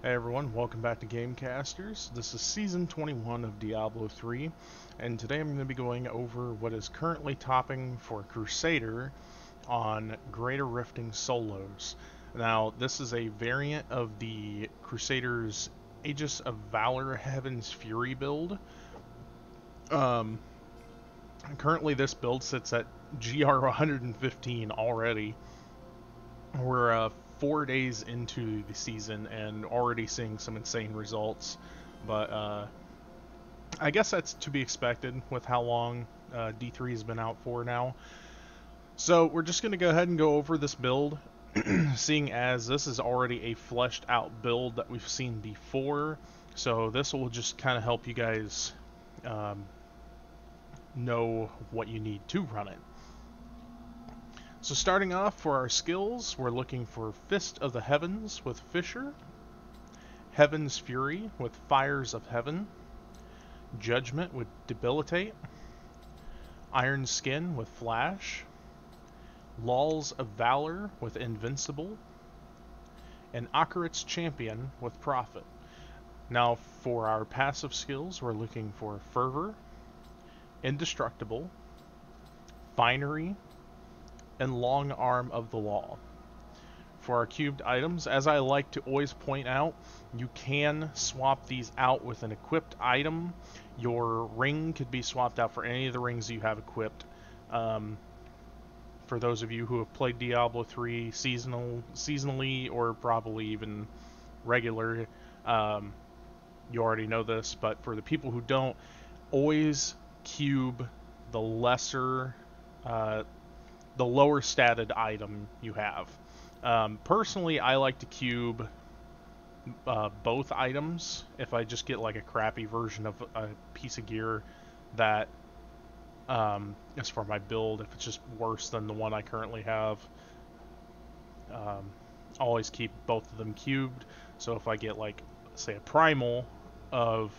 Hey everyone, welcome back to Gamecasters. This is Season 21 of Diablo 3, and today I'm going to be going over what is currently topping for Crusader on Greater Rifting Solos. Now, this is a variant of the Crusader's Aegis of Valor Heaven's Fury build. Currently this build sits at GR 115 already. We're 4 days into the season and already seeing some insane results, but I guess that's to be expected with how long D3 has been out for now. So we're just going to go ahead and go over this build, seeing as this is already a fleshed out build that we've seen before, so this will just kind of help you guys know what you need to run it. So starting off for our skills, we're looking for Fist of the Heavens with Fissure, Heaven's Fury with Fires of Heaven, Judgment with Debilitate, Iron Skin with Flash, Laws of Valor with Invincible, and Akarit's Champion with Prophet. Now for our passive skills, we're looking for Fervor, Indestructible, Finery, and Long Arm of the Law. For our cubed items, as I like to always point out, you can swap these out with an equipped item. Your ring could be swapped out for any of the rings you have equipped. For those of you who have played Diablo 3 seasonally or probably even regular, you already know this, but for the people who don't, always cube the lesser the lower statted item you have. Personally, I like to cube both items if I just get like a crappy version of a piece of gear that is for my build. If it's just worse than the one I currently have, I always keep both of them cubed. So if I get like, say, a primal of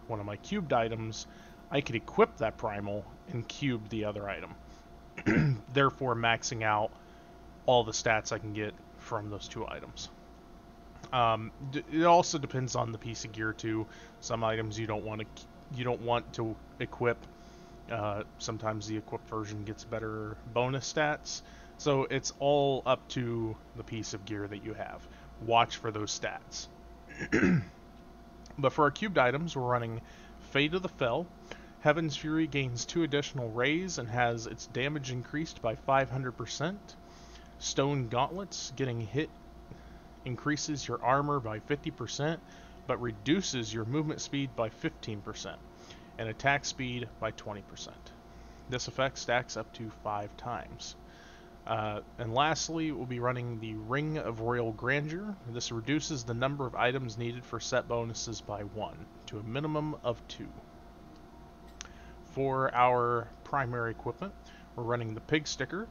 one of my cubed items, I could equip that primal and cube the other item. Therefore maxing out all the stats I can get from those two items. It also depends on the piece of gear too. Some items you don't want to equip. Sometimes the equipped version gets better bonus stats. So it's all up to the piece of gear that you have. Watch for those stats. But for our cubed items, we're running Fate of the Fell. Heaven's Fury gains 2 additional rays and has its damage increased by 500%. Stone Gauntlets, getting hit increases your armor by 50%, but reduces your movement speed by 15%, and attack speed by 20%. This effect stacks up to 5 times. And lastly, we'll be running the Ring of Royal Grandeur. This reduces the number of items needed for set bonuses by 1, to a minimum of 2. For our primary equipment, we're running the Pig Sticker.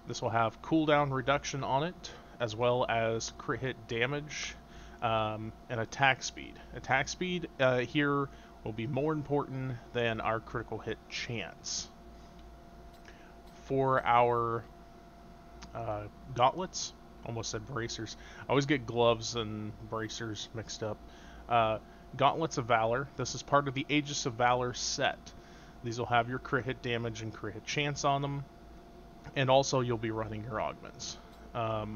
This will have cooldown reduction on it, as well as crit hit damage and attack speed. Attack speed here will be more important than our critical hit chance. For our gauntlets, almost said bracers. I always get gloves and bracers mixed up. Gauntlets of Valor. This is part of the Aegis of Valor set. These will have your crit hit damage and crit hit chance on them. And also you'll be running your augments. Oh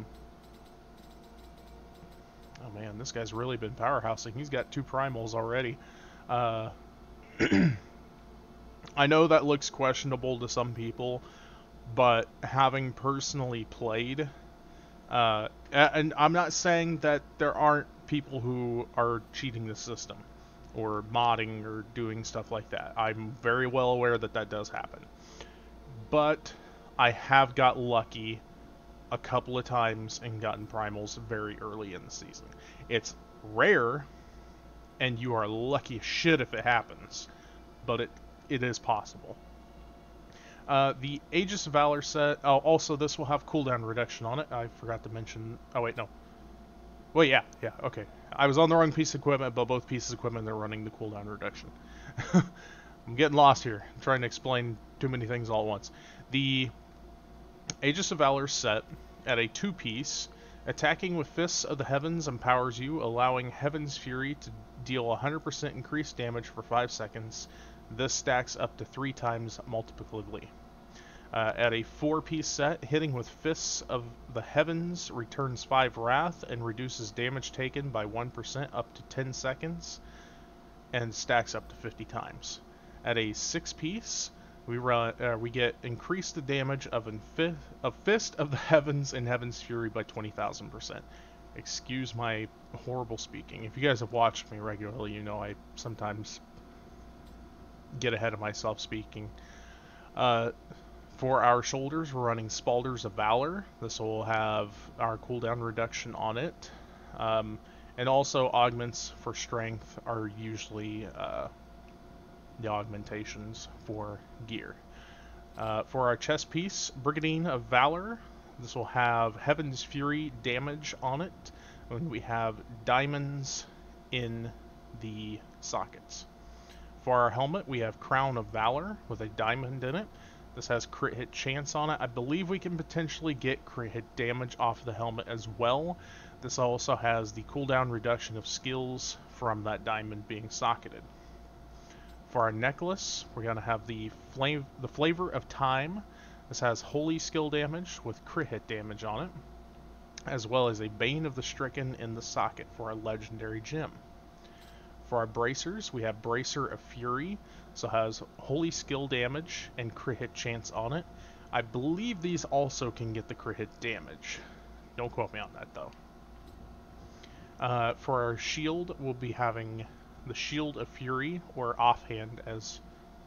man, this guy's really been powerhousing. He's got 2 primals already. I know that looks questionable to some people, but having personally played, and I'm not saying that there aren't people who are cheating the system or modding or doing stuff like that. I'm very well aware that that does happen. But I have got lucky a couple of times and gotten primals very early in the season. It's rare, and you are lucky as shit if it happens, but it is possible. The Aegis of Valor set, also this will have cooldown reduction on it. I forgot to mention, oh wait, no. Well, yeah, okay. I was on the wrong piece of equipment, but both pieces of equipment are running the cooldown reduction. I'm getting lost here. I'm trying to explain too many things all at once. The Aegis of Valor set at a 2-piece Attacking with Fists of the Heavens empowers you, allowing Heaven's Fury to deal 100% increased damage for 5 seconds. This stacks up to 3 times multiplicatively. At a 4-piece set, hitting with Fists of the Heavens returns 5 Wrath and reduces damage taken by 1% up to 10 seconds, and stacks up to 50 times. At a 6-piece, we get increase the damage of Fist of the Heavens and Heaven's Fury by 20,000%. Excuse my horrible speaking. If you guys have watched me regularly, you know I sometimes get ahead of myself speaking. For our shoulders, we're running Spalders of Valor. This will have our cooldown reduction on it. And also augments for strength are usually the augmentations for gear. For our chest piece, Brigandine of Valor, this will have Heaven's Fury damage on it, and we have diamonds in the sockets. For our helmet, we have Crown of Valor with a diamond in it. This has crit hit chance on it. I believe we can potentially get crit hit damage off the helmet as well. This also has the cooldown reduction of skills from that diamond being socketed. For our necklace, we're going to have the Flavor of Time. This has holy skill damage with crit hit damage on it, as well as a Bane of the Stricken in the socket for our legendary gem. For our bracers, we have Bracer of Fury. So it has holy skill damage and crit hit chance on it. I believe these also can get the crit hit damage. Don't quote me on that though. For our shield, we'll be having the Shield of Fury, or Offhand as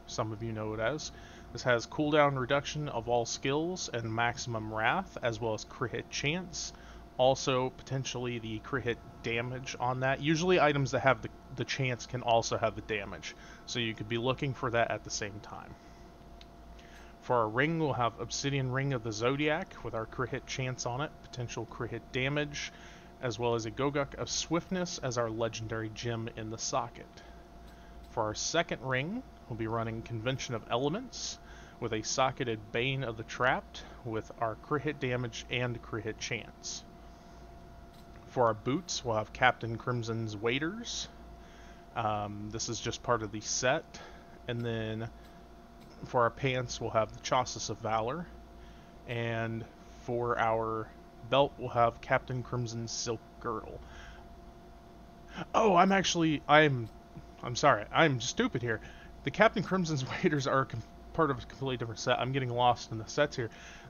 some of you know it as. This has cooldown reduction of all skills and maximum wrath, as well as crit hit chance. Also, potentially the crit hit damage on that. Usually items that have the chance can also have the damage, so you could be looking for that at the same time. For our ring, we'll have Obsidian Ring of the Zodiac with our crit hit chance on it, potential crit hit damage, as well as a Goguk of Swiftness as our legendary gem in the socket. For our second ring, we'll be running Convention of Elements with a socketed Bane of the Trapped with our crit hit damage and crit hit chance. For our boots, we'll have Captain Crimson's Waders. This is just part of the set. And then for our pants, we'll have the Chausis of Valor. And for our belt, we'll have Captain Crimson's Silk Girdle. Oh, I'm sorry, I'm stupid here. The Captain Crimson's Waders are part of a completely different set. I'm getting lost in the sets here.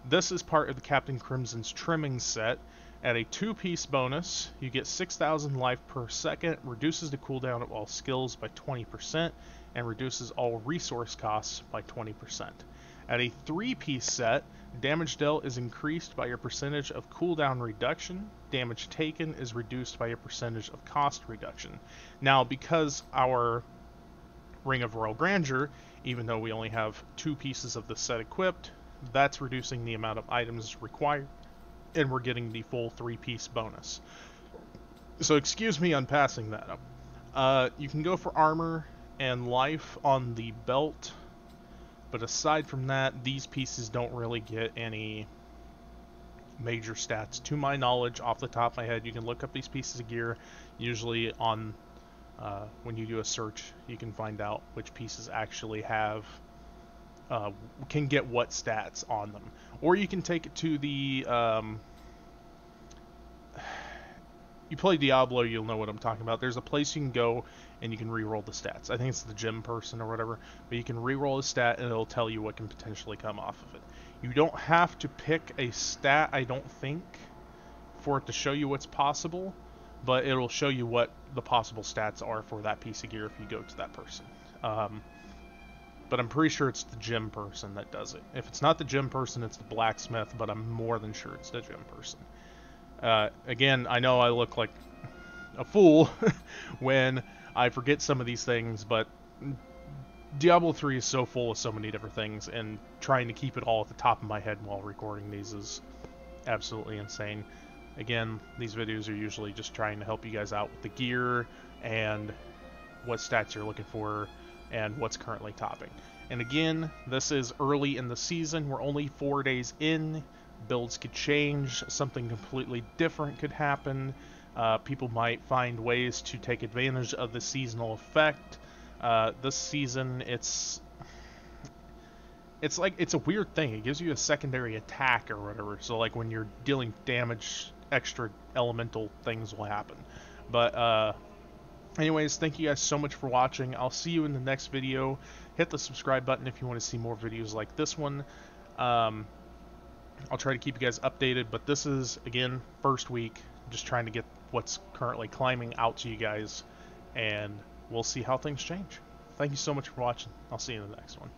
This is part of the Captain Crimson's Trimming set. At a 2-piece bonus, you get 6,000 life per second, reduces the cooldown of all skills by 20%, and reduces all resource costs by 20%. At a 3-piece set, damage dealt is increased by your percentage of cooldown reduction. Damage taken is reduced by your percentage of cost reduction. Now, because our Ring of Royal Grandeur, even though we only have 2 pieces of the set equipped, that's reducing the amount of items required, and we're getting the full 3-piece bonus. So excuse me on passing that up. You can go for armor and life on the belt, but aside from that, these pieces don't really get any major stats. To my knowledge, off the top of my head, you can look up these pieces of gear. Usually on when you do a search, you can find out which pieces actually have can get what stats on them. Or you can take it to the you play Diablo, you'll know what I'm talking about. There's a place you can go and you can re-roll the stats. I think it's the gym person or whatever, but you can re-roll a stat and it'll tell you what can potentially come off of it. You don't have to pick a stat, I don't think, for it to show you what's possible, but it'll show you what the possible stats are for that piece of gear if you go to that person. But I'm pretty sure it's the gym person that does it. If it's not the gym person, it's the blacksmith, but I'm more than sure it's the gym person. Again, I know I look like a fool when I forget some of these things, but Diablo 3 is so full of so many different things, and trying to keep it all at the top of my head while recording these is absolutely insane. Again, these videos are usually just trying to help you guys out with the gear and what stats you're looking for and what's currently topping. And again, this is early in the season. We're only 4 days in. builds could change, something completely different could happen. People might find ways to take advantage of the seasonal effect. This season, it's like it's a weird thing. It gives you a secondary attack or whatever. So like when you're dealing damage, extra elemental things will happen. But anyways, thank you guys so much for watching. I'll see you in the next video. Hit the subscribe button if you want to see more videos like this one. I'll try to keep you guys updated, but this is, again, first week. Just trying to get what's currently climbing out to you guys, and we'll see how things change. Thank you so much for watching. I'll see you in the next one.